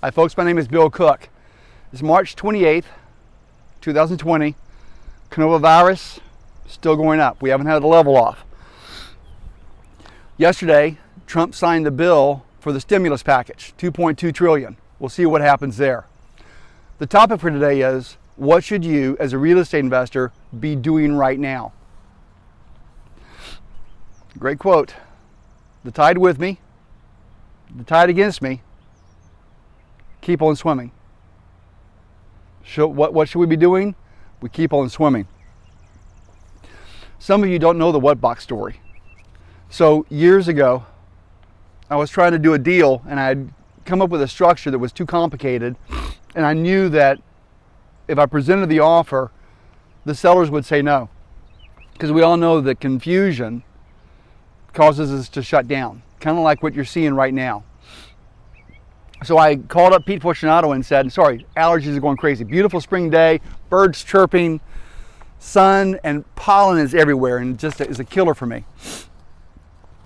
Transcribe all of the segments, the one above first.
Hi folks, my name is Bill Cook. It's March 28th, 2020. Coronavirus still going up. We haven't had a level off. Yesterday, Trump signed the bill for the stimulus package, $2.2 trillion. We'll see what happens there. The topic for today is, what should you as a real estate investor be doing right now? Great quote. The tide with me, the tide against me. Keep on swimming. What should we be doing? We keep on swimming. Some of you don't know the what box story. So years ago, I was trying to do a deal and I'd come up with a structure that was too complicated, and I knew that if I presented the offer, the sellers would say no. Because we all know that confusion causes us to shut down, kind of like what you're seeing right now. So I called up Pete Fortunato and said, sorry, allergies are going crazy. Beautiful spring day, birds chirping, sun and pollen is everywhere, and just is a killer for me.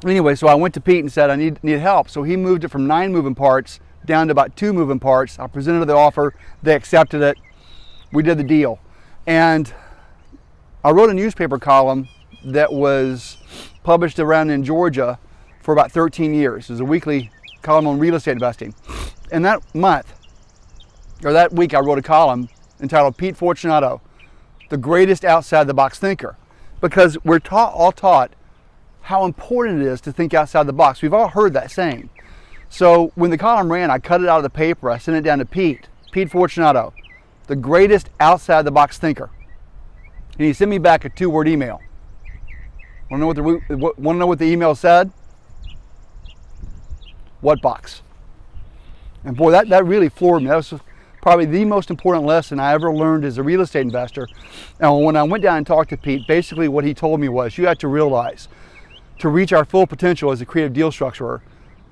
Anyway, so I went to Pete and said, I need help. So he moved it from 9 moving parts down to about 2 moving parts. I presented the offer, they accepted it, we did the deal. And I wrote a newspaper column that was published around in Georgia for about 13 years. It was a weekly column on real estate investing. And that month, or that week, I wrote a column entitled Pete Fortunato, the greatest outside the box thinker. Because we're all taught how important it is to think outside the box. We've all heard that saying. So when the column ran, I cut it out of the paper, I sent it down to Pete Fortunato, the greatest outside the box thinker. And he sent me back a 2-word email. Want to know what the email said? What box? And boy, that really floored me. That was probably the most important lesson I ever learned as a real estate investor. And when I went down and talked to Pete, basically what he told me was, you have to realize, to reach our full potential as a creative deal structurer,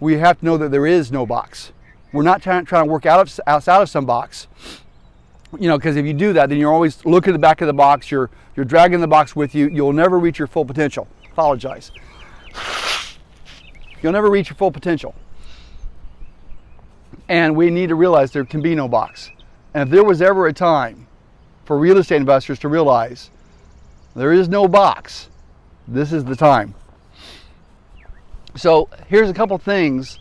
we have to know that there is no box. We're not trying to work outside of some box. You know, because if you do that, then you're always looking at the back of the box, you're dragging the box with you, you'll never reach your full potential. Apologize. You'll never reach your full potential. And we need to realize there can be no box. And if there was ever a time for real estate investors to realize there is no box, this is the time. So here's a couple things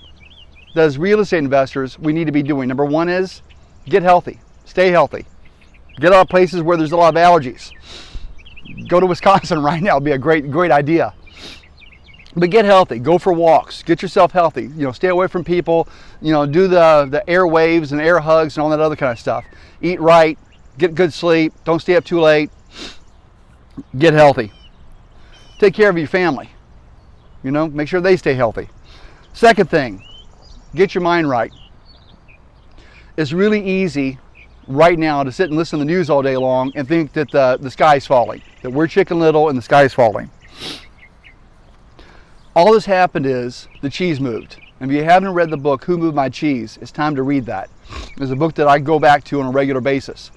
that as real estate investors we need to be doing. Number one is get healthy, stay healthy. Get out of places where there's a lot of allergies. Go to Wisconsin right now, it'd be a great idea. But get healthy, go for walks, get yourself healthy. You know, stay away from people, you know, do the air waves and air hugs and all that other kind of stuff. Eat right, get good sleep, don't stay up too late. Get healthy. Take care of your family. You know, make sure they stay healthy. Second thing, get your mind right. It's really easy right now to sit and listen to the news all day long and think that the sky's falling, that we're Chicken Little and the sky's falling. All that's happened is the cheese moved. And if you haven't read the book, Who Moved My Cheese, it's time to read that. It's a book that I go back to on a regular basis.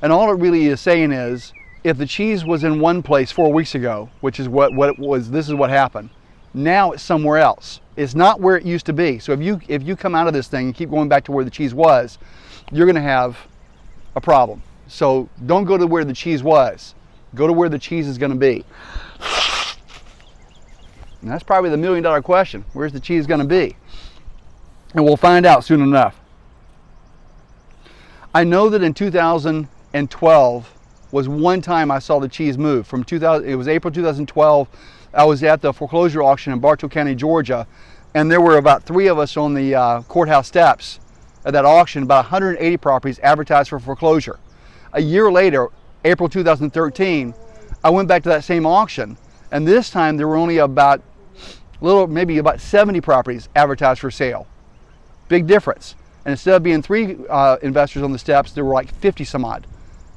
And all it really is saying is, if the cheese was in one place 4 weeks ago, which is what it was, this is what happened. Now it's somewhere else. It's not where it used to be. So if you come out of this thing and keep going back to where the cheese was, you're going to have a problem. So don't go to where the cheese was. Go to where the cheese is going to be. And that's probably the $1 million question. Where's the cheese going to be? And we'll find out soon enough. I know that in 2012 was one time I saw the cheese move. It was April 2012. I was at the foreclosure auction in Bartow County, Georgia, and there were about 3 of us on the courthouse steps at that auction, about 180 properties advertised for foreclosure. A year later, April 2013, I went back to that same auction, and this time there were only maybe about 70 properties advertised for sale. Big difference. And instead of being 3 investors on the steps, there were like 50 some odd.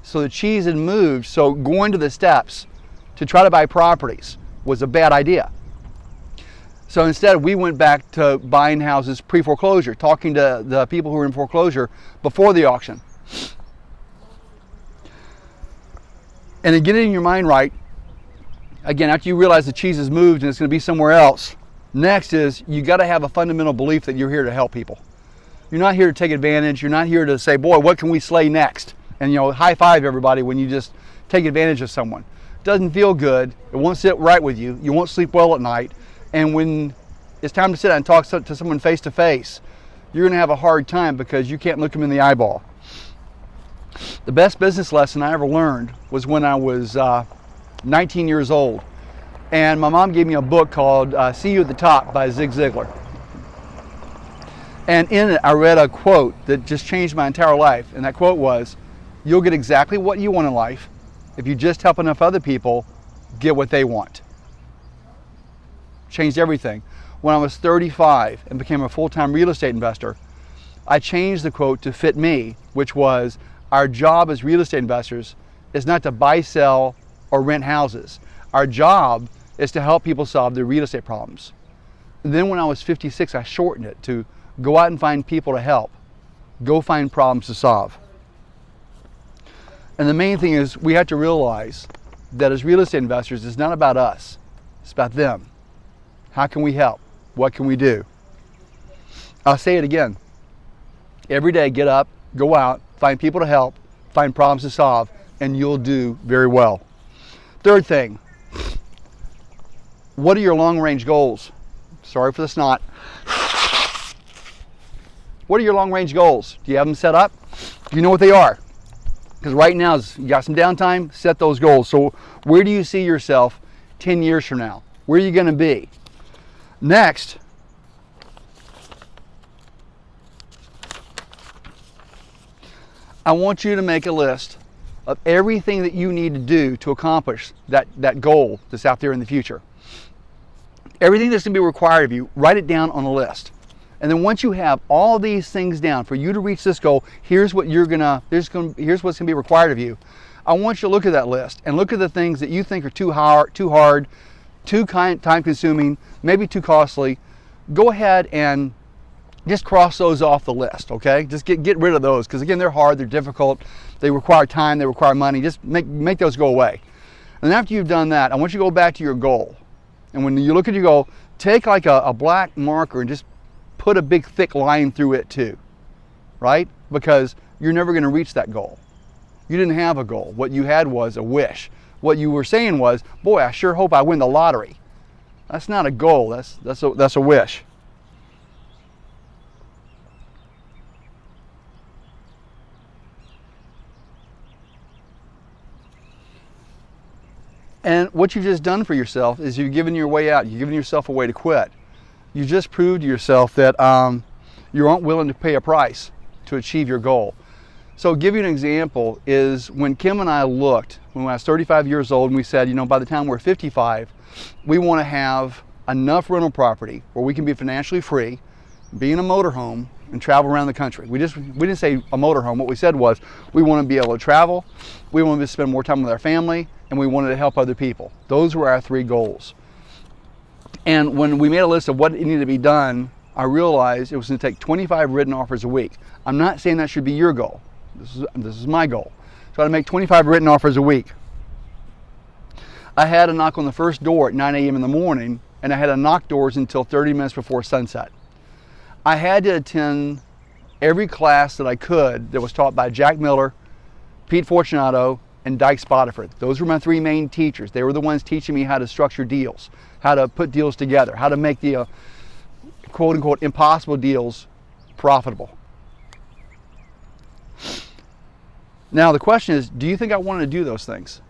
So the cheese had moved, so going to the steps to try to buy properties was a bad idea. So instead we went back to buying houses pre-foreclosure, talking to the people who were in foreclosure before the auction. And then getting your mind right, again, after you realize the cheese has moved and it's going to be somewhere else, next is you got to have a fundamental belief that you're here to help people. You're not here to take advantage. You're not here to say, boy, what can we slay next? And high five everybody when you just take advantage of someone. It doesn't feel good. It won't sit right with you. You won't sleep well at night. And when it's time to sit down and talk to someone face to face, you're going to have a hard time because you can't look them in the eyeball. The best business lesson I ever learned was when I was 19 years old. And my mom gave me a book called See You at the Top by Zig Ziglar. And in it, I read a quote that just changed my entire life. And that quote was, you'll get exactly what you want in life if you just help enough other people get what they want. Changed everything. When I was 35 and became a full-time real estate investor, I changed the quote to fit me, which was, our job as real estate investors is not to buy, sell, or rent houses. Our job is to help people solve their real estate problems. And then when I was 56, I shortened it to go out and find people to help. Go find problems to solve. And the main thing is we have to realize that as real estate investors, it's not about us. It's about them. How can we help? What can we do? I'll say it again. Every day, get up, go out, find people to help, find problems to solve, and you'll do very well. Third thing, what are your long-range goals? Sorry for the snot. What are your long-range goals? Do you have them set up? Do you know what they are? Because right now, you got some downtime, set those goals. So where do you see yourself 10 years from now? Where are you going to be? Next, I want you to make a list of everything that you need to do to accomplish that goal that's out there in the future. Everything that's going to be required of you, write it down on a list. And then once you have all these things down for you to reach this goal, here's what's going to be required of you. I want you to look at that list and look at the things that you think are too hard, too time consuming, maybe too costly. Go ahead and just cross those off the list, okay? Just get rid of those, because again, they're hard, they're difficult, they require time, they require money. Just make those go away. And after you've done that, I want you to go back to your goal. And when you look at your goal, take like a black marker and just put a big thick line through it too, right? Because you're never going to reach that goal. You didn't have a goal. What you had was a wish. What you were saying was, boy, I sure hope I win the lottery. That's not a goal, that's a wish. And what you've just done for yourself is you've given your way out. You've given yourself a way to quit. You just proved to yourself that you aren't willing to pay a price to achieve your goal. So give you an example is when Kim and I looked, when I was 35 years old, and we said, by the time we're 55, we want to have enough rental property where we can be financially free, be in a motorhome, and travel around the country. We didn't say a motorhome. What we said was we want to be able to travel, we wanted to spend more time with our family, and we wanted to help other people. Those were our three goals. And when we made a list of what needed to be done, I realized it was going to take 25 written offers a week. I'm not saying that should be your goal. This is my goal. So I had to make 25 written offers a week. I had to knock on the first door at 9 a.m. in the morning, and I had to knock doors until 30 minutes before sunset. I had to attend every class that I could that was taught by Jack Miller, Pete Fortunato, and Dyke Spotiford. Those were my three main teachers. They were the ones teaching me how to structure deals, how to put deals together, how to make the quote-unquote impossible deals profitable. Now the question is, do you think I wanted to do those things?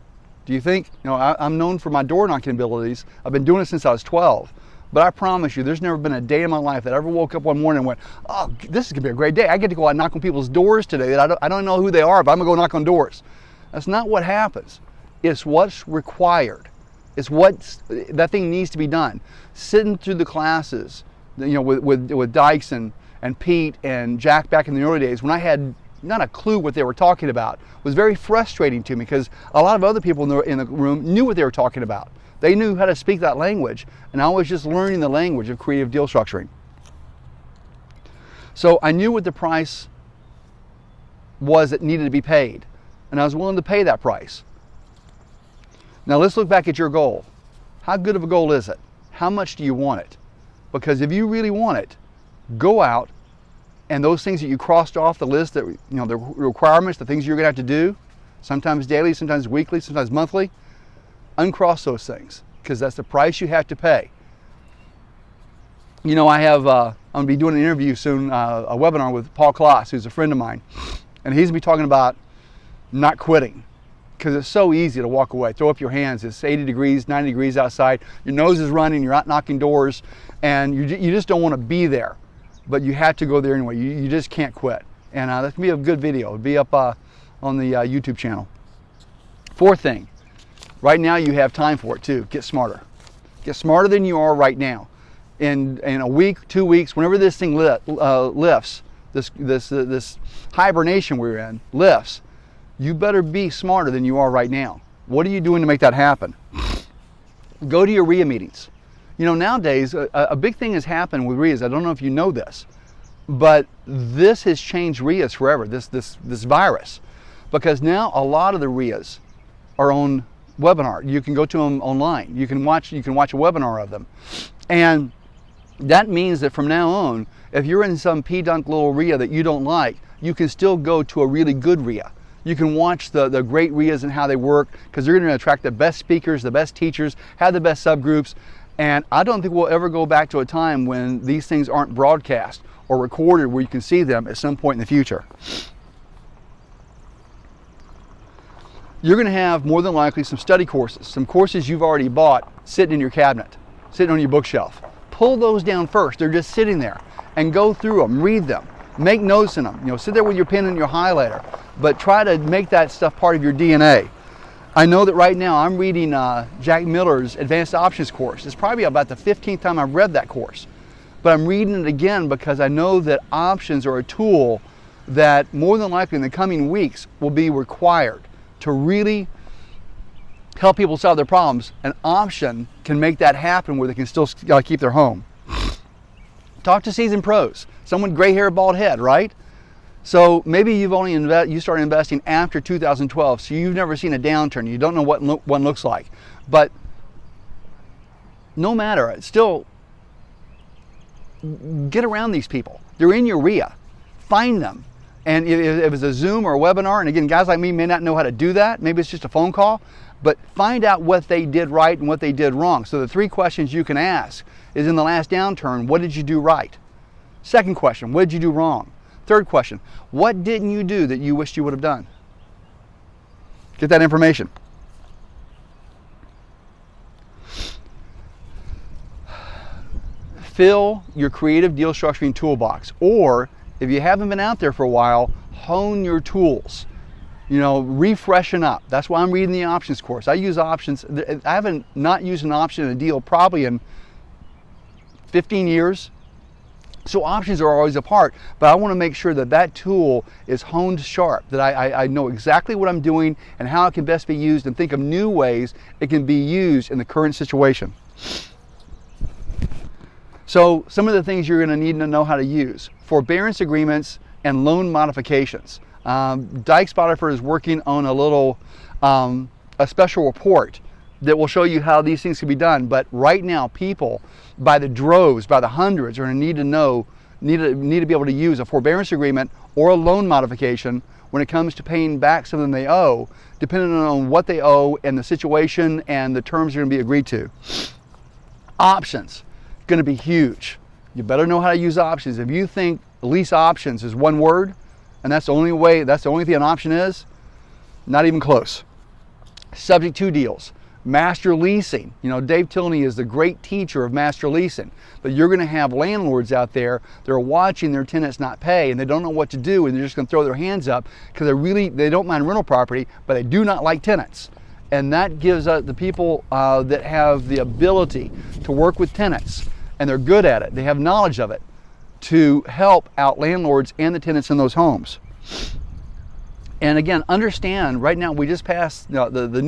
Do you think, I'm known for my door knocking abilities. I've been doing it since I was 12. But I promise you, there's never been a day in my life that I ever woke up one morning and went, oh, this is going to be a great day. I get to go out and knock on people's doors today that I don't know who they are, but I'm going to go knock on doors. That's not what happens. It's what's required. It's that thing needs to be done. Sitting through the classes, with Dykes and Pete and Jack back in the early days when I had not a clue what they were talking about was very frustrating to me because a lot of other people in the room knew what they were talking about. They knew how to speak that language, and I was just learning the language of creative deal structuring. So I knew what the price was that needed to be paid, and I was willing to pay that price. Now let's look back at your goal. How good of a goal is it? How much do you want it? Because if you really want it, go out and those things that you crossed off the list, that the requirements, the things you're going to have to do, sometimes daily, sometimes weekly, sometimes monthly, uncross those things, because that's the price you have to pay. I'm going to be doing an interview soon, a webinar with Paul Kloss, who's a friend of mine, and he's going to be talking about not quitting, because it's so easy to walk away, throw up your hands. It's 80 degrees, 90 degrees outside, your nose is running, you're out knocking doors, and you just don't want to be there, but you have to go there anyway. You just can't quit. And that's going to be a good video. It'll be up on the YouTube channel. Fourth thing, right now you have time for it too. Get smarter. Get smarter than you are right now. In a week, 2 weeks, whenever this thing lifts, this hibernation we're in lifts, you better be smarter than you are right now. What are you doing to make that happen? Go to your RIA meetings. Nowadays, a big thing has happened with RIAs. I don't know if you know this, but this has changed RIAs forever, this virus. Because now a lot of the RIAs are on webinar. You can go to them online. You can watch a webinar of them. And that means that from now on, if you're in some pedunk little RIA that you don't like, you can still go to a really good RIA. You can watch the great RIAs and how they work, because they're going to attract the best speakers, the best teachers, have the best subgroups. And I don't think we'll ever go back to a time when these things aren't broadcast or recorded where you can see them at some point in the future. You're going to have more than likely some study courses, some courses you've already bought sitting in your cabinet, sitting on your bookshelf. Pull those down first. They're just sitting there, and go through them, read them, make notes in them. Sit there with your pen and your highlighter, but try to make that stuff part of your DNA. I know that right now I'm reading Jack Miller's Advanced Options course. It's probably about the 15th time I've read that course, but I'm reading it again because I know that options are a tool that more than likely in the coming weeks will be required to really help people solve their problems. An option can make that happen where they can still keep their home. Talk to seasoned pros, someone gray hair, bald head, right? So maybe you started investing after 2012, so you've never seen a downturn. You don't know what one looks like. But no matter, still get around these people. They're in your RIA. Find them. And if it's a Zoom or a webinar, and again, guys like me may not know how to do that. Maybe it's just a phone call. But find out what they did right and what they did wrong. So the 3 questions you can ask is, in the last downturn, what did you do right? Second question, what did you do wrong? Third question, what didn't you do that you wished you would have done? Get that information. Fill your creative deal structuring toolbox, or if you haven't been out there for a while, hone your tools. Refreshen up. That's why I'm reading the options course. I use options. I haven't not used an option in a deal probably in 15 years. So options are always a part, but I want to make sure that tool is honed sharp, that I know exactly what I'm doing and how it can best be used, and think of new ways it can be used in the current situation. So some of the things you're going to need to know how to use: forbearance agreements and loan modifications. Dyke Spotify is working on a special report that will show you how these things can be done. But right now, people by the droves, by the hundreds, are going to need to be able to use a forbearance agreement or a loan modification when it comes to paying back something they owe, depending on what they owe and the situation and the terms are going to be agreed to. Options, going to be huge. You better know how to use options. If you think lease options is one word, and that's the only thing an option is, not even close. Subject to deals, master leasing. Dave Tilney is the great teacher of master leasing, but you're going to have landlords out there that are watching their tenants not pay, and they don't know what to do, and they're just going to throw their hands up because they don't mind rental property, but they do not like tenants. And that gives the people that have the ability to work with tenants, and they're good at it, they have knowledge of it, to help out landlords and the tenants in those homes. And again, understand, right now we just passed the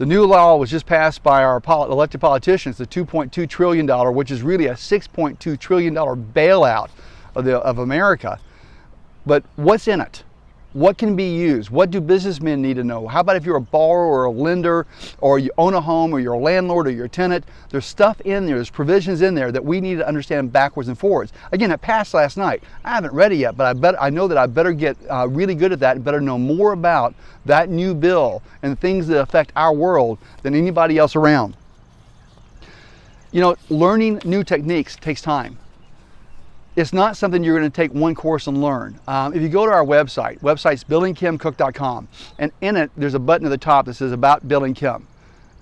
new law was just passed by our elected politicians, the $2.2 trillion, which is really a $6.2 trillion bailout of America. But what's in it? What can be used? What do businessmen need to know? How about if you're a borrower or a lender, or you own a home, or you're a landlord, or you're a tenant? There's stuff in there, there's provisions in there that we need to understand backwards and forwards. Again, it passed last night. I haven't read it yet, but I know that I better get really good at that and better know more about that new bill and the things that affect our world than anybody else around. You know, learning new techniques takes time. It's not something you're going to take one course and learn. If you go to our website's BillingKimCook.com, and in it there's a button at the top that says About Bill and Kim.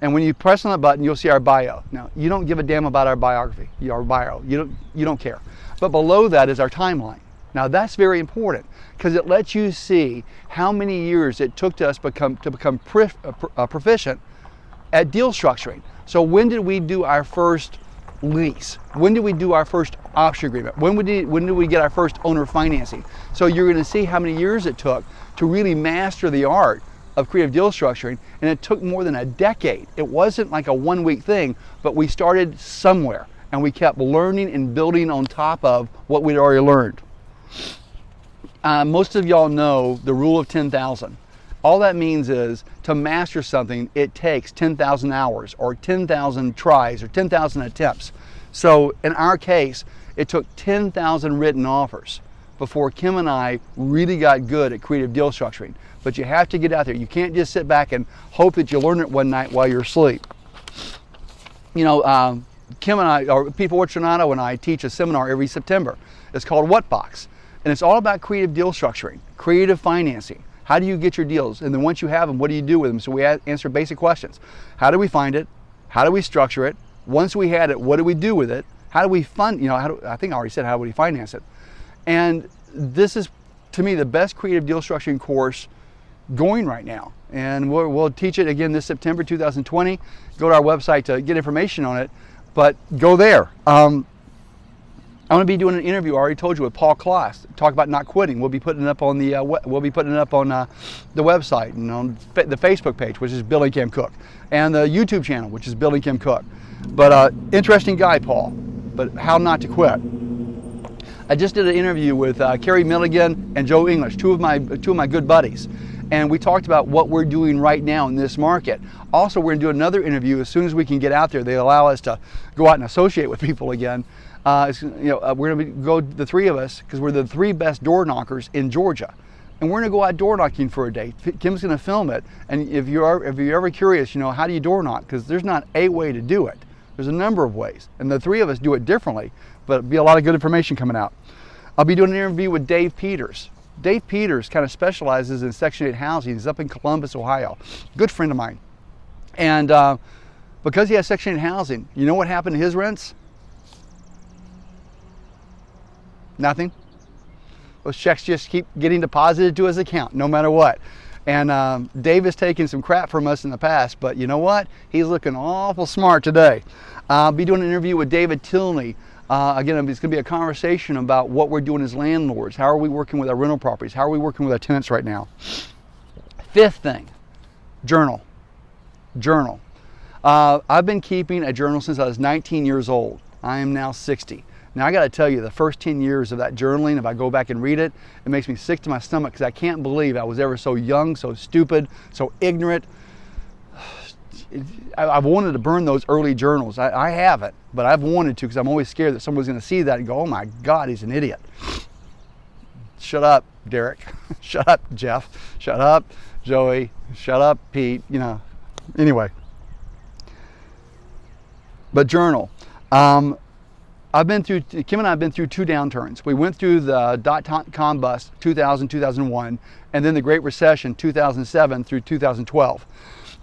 And when you press on that button, you'll see our bio. Now, you don't give a damn about our biography, our bio. You don't care. But below that is our timeline. Now, that's very important because it lets you see how many years it took to us to become proficient at deal structuring. So when did we do our first lease? When did we do our first option agreement? When did we get our first owner financing? So you're going to see how many years it took to really master the art of creative deal structuring, and it took more than a decade. It wasn't like a one-week thing, but we started somewhere, and we kept learning and building on top of what we'd already learned. Most of y'all know the rule of 10,000. All that means is to master something, it takes 10,000 hours or 10,000 tries or 10,000 attempts. So in our case, it took 10,000 written offers before Kim and I really got good at creative deal structuring. But you have to get out there. You can't just sit back and hope that you learn it one night while you're asleep. You know, Kim and I, or Pete Fortunato and I, teach a seminar every September. It's called What Box? And it's all about creative deal structuring, creative financing. How do you get your deals? And then once you have them, what do you do with them? So we answer basic questions. How do we find it? How do we structure it? Once we had it, what do we do with it? How do we fund, I think I already said how do we finance it? And this is, to me, the best creative deal structuring course going right now. And we'll teach it again this September 2020. Go to our website to get information on it, but go there. I'm going to be doing an interview, I already told you, with Paul Kloss, talk about not quitting. We'll be putting it up on the the website and on the Facebook page, which is Bill and Kim Cook, and the YouTube channel, which is Bill and Kim Cook. But interesting guy, Paul. But how not to quit. I just did an interview with Kerry Milligan and Joe English, two of my good buddies, and we talked about what we're doing right now in this market. Also, we're going to do another interview as soon as we can get out there. They allow us to go out and associate with people again. We're going to go, the three of us, because we're the three best door knockers in Georgia, and we're going to go out door knocking for a day. Kim's going to film it, and if you're ever curious, how do you door knock? Because there's not a way to do it. There's a number of ways, and the three of us do it differently, but it'll be a lot of good information coming out. I'll be doing an interview with Dave Peters. Dave Peters kind of specializes in Section 8 housing. He's up in Columbus, Ohio. Good friend of mine. And because he has Section 8 housing, you know what happened to his rents? Nothing. Those checks just keep getting deposited to his account no matter what. And Dave has taken some crap from us in the past, but you know what? He's looking awful smart today. I'll be doing an interview with David Tilney. Again, it's going to be a conversation about what we're doing as landlords. How are we working with our rental properties? How are we working with our tenants right now? Fifth thing, journal. Journal. I've been keeping a journal since I was 19 years old. I am now 60. Now, I got to tell you, the first 10 years of that journaling, if I go back and read it, it makes me sick to my stomach because I can't believe I was ever so young, so stupid, so ignorant. I've wanted to burn those early journals. I haven't, but I've wanted to because I'm always scared that someone's going to see that and go, oh my God, he's an idiot. Shut up, Derek. Shut up, Jeff. Shut up, Joey. Shut up, Pete. Anyway. But journal. Kim and I have been through two downturns. We went through the .com bust, 2000, 2001, and then the Great Recession, 2007 through 2012.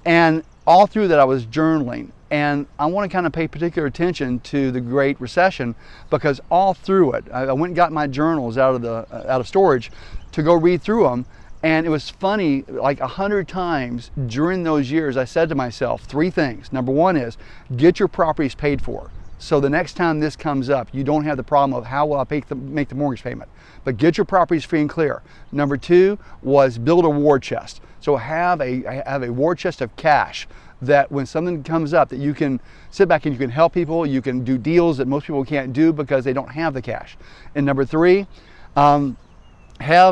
And all through that I was journaling. And I want to kind of pay particular attention to the Great Recession because all through it, I went and got my journals out of storage to go read through them. And it was funny, like 100 times during those years, I said to myself three things. Number one is, get your properties paid for. So the next time this comes up, you don't have the problem of how will I make the mortgage payment. But get your properties free and clear. Number two was build a war chest. So have a war chest of cash that when something comes up that you can sit back and you can help people, you can do deals that most people can't do because they don't have the cash. And number three, have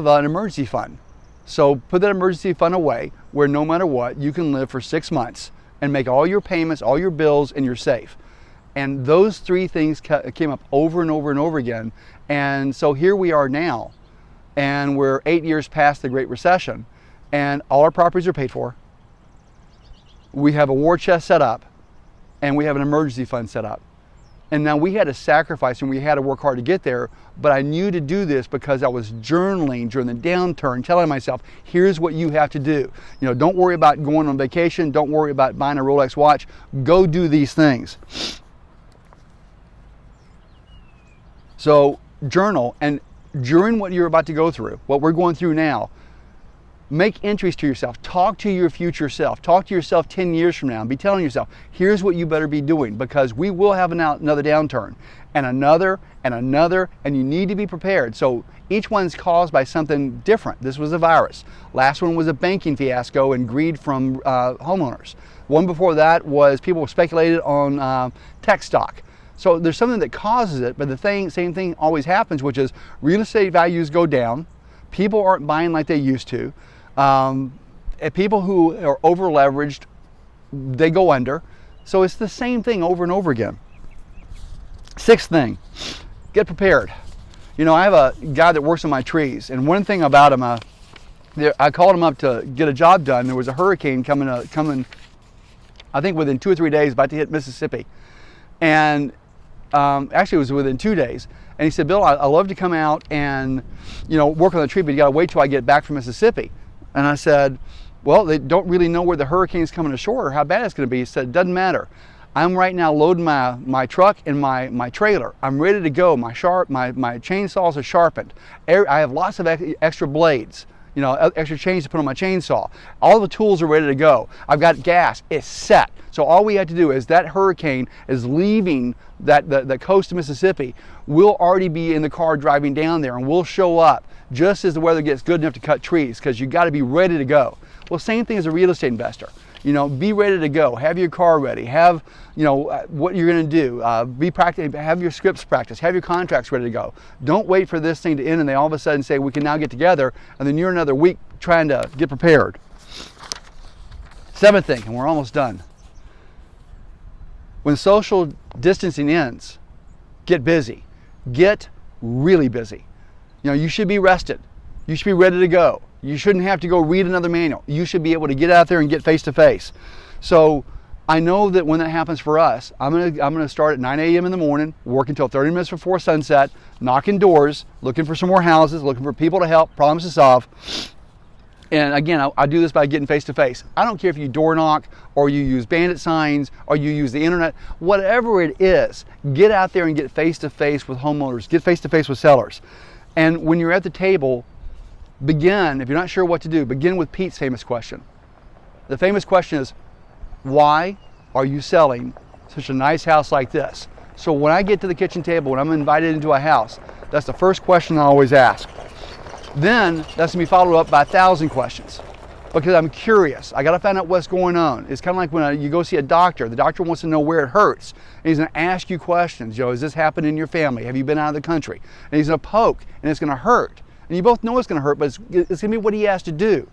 an emergency fund. So put that emergency fund away where no matter what, you can live for 6 months and make all your payments, all your bills, and you're safe. And those three things came up over and over and over again. And so here we are now, and we're 8 years past the Great Recession, and all our properties are paid for. We have a war chest set up, and we have an emergency fund set up. And now we had to sacrifice and we had to work hard to get there, but I knew to do this because I was journaling during the downturn, telling myself, here's what you have to do. You know, don't worry about going on vacation. Don't worry about buying a Rolex watch. Go do these things. So journal, and during what you're about to go through, what we're going through now, make entries to yourself. Talk to your future self. Talk to yourself 10 years from now and be telling yourself, here's what you better be doing, because we will have another downturn and another and another, and you need to be prepared. So each one's caused by something different. This was a virus. Last one was a banking fiasco and greed from homeowners. One before that was people speculated on tech stock. So there's something that causes it, but the same thing always happens, which is real estate values go down. People aren't buying like they used to. People who are over leveraged, they go under. So it's the same thing over and over again. Sixth thing, get prepared. You know, I have a guy that works on my trees, and one thing about him, I called him up to get a job done. There was a hurricane coming, I think within 2 or 3 days, about to hit Mississippi. And actually it was within 2 days. And he said, Bill, I love to come out and, you know, work on the tree, but you got to wait till I get back from Mississippi. And I said, well, they don't really know where the hurricane's coming ashore or how bad it's going to be. He said, it doesn't matter. I'm right now loading my truck and my trailer. I'm ready to go. My chainsaws are sharpened. I have lots of extra blades, you know, extra chains to put on my chainsaw. All the tools are ready to go. I've got gas. It's set. So all we have to do is that hurricane is leaving the coast of Mississippi. We'll already be in the car driving down there, and we'll show up just as the weather gets good enough to cut trees, because you got to be ready to go. Well, same thing as a real estate investor. You know, be ready to go. Have your car ready. Have, you know, what you're going to do. Be practicing. Have your scripts practiced. Have your contracts ready to go. Don't wait for this thing to end and they all of a sudden say we can now get together, and then you're another week trying to get prepared. Seventh thing, and we're almost done. When social distancing ends, get busy. Get really busy. You know, you should be rested. You should be ready to go. You shouldn't have to go read another manual. You should be able to get out there and get face to face. So I know that when that happens for us, I'm gonna start at 9 a.m. in the morning, work until 30 minutes before sunset, knocking doors, looking for some more houses, looking for people to help, problems to solve. And again, I do this by getting face to face. I don't care if you door knock or you use bandit signs or you use the internet, whatever it is, get out there and get face to face with homeowners, get face to face with sellers. And when you're at the table, begin, if you're not sure what to do, begin with Pete's famous question. The famous question is, why are you selling such a nice house like this? So when I get to the kitchen table, when I'm invited into a house, that's the first question I always ask. Then that's gonna be followed up by 1,000 questions, because I'm curious. I gotta find out what's going on. It's kind of like when you go see a doctor. The doctor wants to know where it hurts, and he's gonna ask you questions. You know, has this happened in your family? Have you been out of the country? And he's gonna poke, and it's gonna hurt. And you both know it's going to hurt, but it's going to be what he has to do.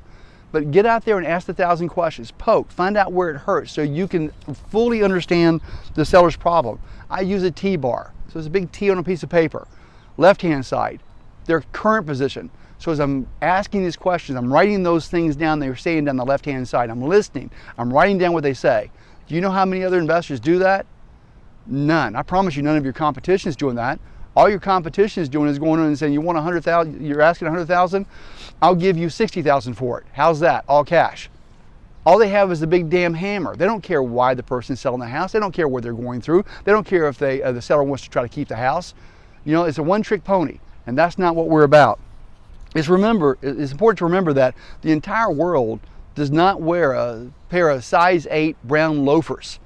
But get out there and ask the 1,000 questions. Poke, find out where it hurts so you can fully understand the seller's problem. I use a T-bar. So it's a big T on a piece of paper. Left-hand side, their current position. So as I'm asking these questions, I'm writing those things down they're saying down the left-hand side. I'm listening. I'm writing down what they say. Do you know how many other investors do that? None. I promise you, none of your competition is doing that. All your competition is doing is going on and saying, you want 100,000, you're asking 100,000, I'll give you 60,000 for it. How's that? All cash. All they have is the big damn hammer. They don't care why the person's selling the house. They don't care what they're going through. They don't care if the seller wants to try to keep the house. You know, it's a one-trick pony, and that's not what we're about. It's important to remember that the entire world does not wear a pair of size 8 brown loafers.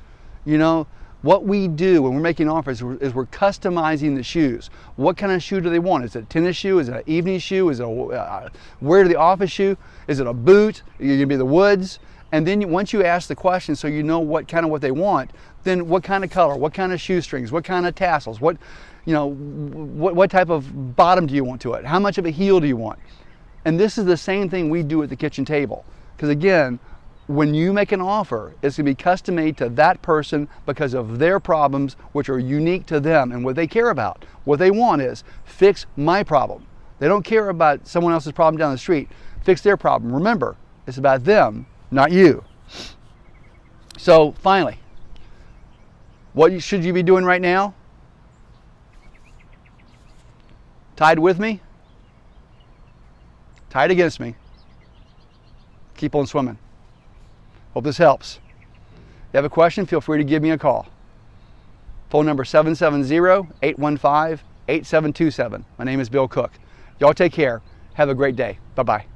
You know, what we do when we're making offers is we're customizing the shoes. What kind of shoe do they want? Is it a tennis shoe? Is it an evening shoe? Is it a wear to the office shoe? Is it a boot? You're gonna be the woods? And then once you ask the question so you know what they want, then what kind of color, what kind of shoestrings, what kind of tassels, what type of bottom do you want to it? How much of a heel do you want? And this is the same thing we do at the kitchen table. Because again, when you make an offer, it's going to be custom made to that person because of their problems, which are unique to them and what they care about. What they want is fix my problem. They don't care about someone else's problem down the street. Fix their problem. Remember, it's about them, not you. So finally, what should you be doing right now? Tide with me? Tide against me. Keep on swimming. Hope this helps. If you have a question, feel free to give me a call. Phone number 770-815-8727. My name is Bill Cook. Y'all take care. Have a great day. Bye-bye.